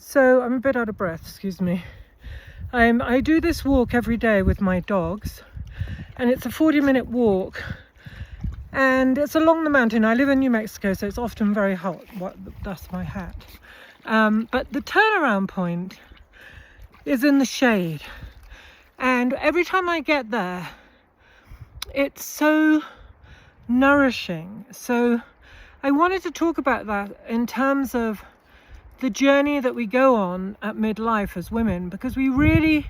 So I'm a bit out of breath, excuse me. I do this walk every day with my dogs, and it's a 40-minute walk, and it's along the mountain. I live in New Mexico, so it's often very hot. That's my hat. But the turnaround point is in the shade, and every time I get there, it's so nourishing. So I wanted to talk about that in terms of the journey that we go on at midlife as women, because we really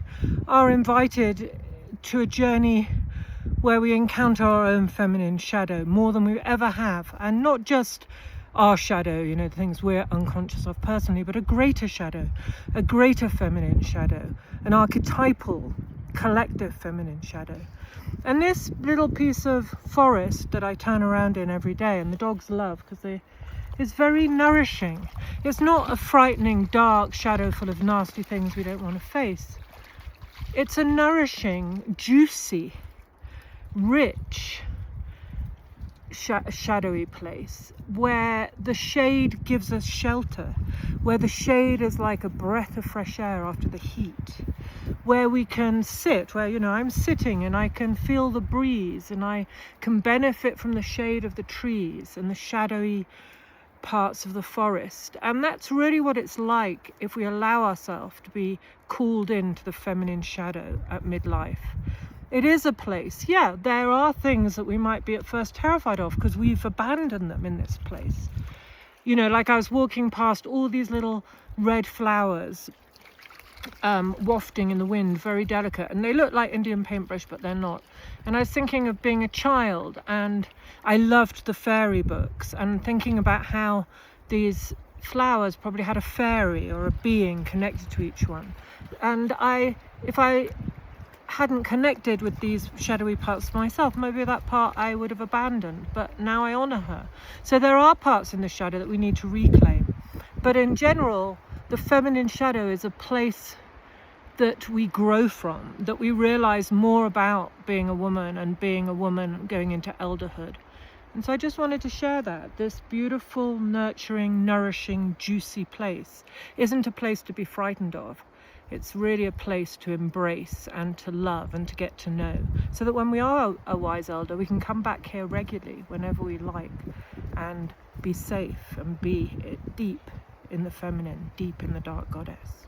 are invited to a journey where we encounter our own feminine shadow more than we ever have, and not just our shadow, you know, the things we're unconscious of personally, but a greater shadow, a greater feminine shadow, an archetypal collective feminine shadow. And this little piece of forest that I turn around in every day, and the dogs love because it's very nourishing. It's not a frightening dark shadow full of nasty things we don't want to face. It's a nourishing, juicy, rich, shadowy place where the shade gives us shelter, where the shade is like a breath of fresh air after the heat, where we can sit, where, you know, I'm sitting and I can feel the breeze and I can benefit from the shade of the trees and the shadowy parts of the forest. And that's really what it's like if we allow ourselves to be called into the feminine shadow at midlife. It is a place, yeah, there are things that we might be at first terrified of because we've abandoned them in this place. You know, like I was walking past all these little red flowers wafting in the wind, very delicate, and they look like Indian paintbrush, but they're not. And I was thinking of being a child, and I loved the fairy books, and thinking about how these flowers probably had a fairy or a being connected to each one. And if I hadn't connected with these shadowy parts of myself, maybe that part I would have abandoned, but now I honor her. So there are parts in the shadow that we need to reclaim. But in general, the feminine shadow is a place that we grow from, that we realize more about being a woman and being a woman going into elderhood. And so I just wanted to share that. This beautiful, nurturing, nourishing, juicy place isn't a place to be frightened of. It's really a place to embrace and to love and to get to know, so that when we are a wise elder, we can come back here regularly whenever we like and be safe and be deep in the feminine, deep in the dark goddess.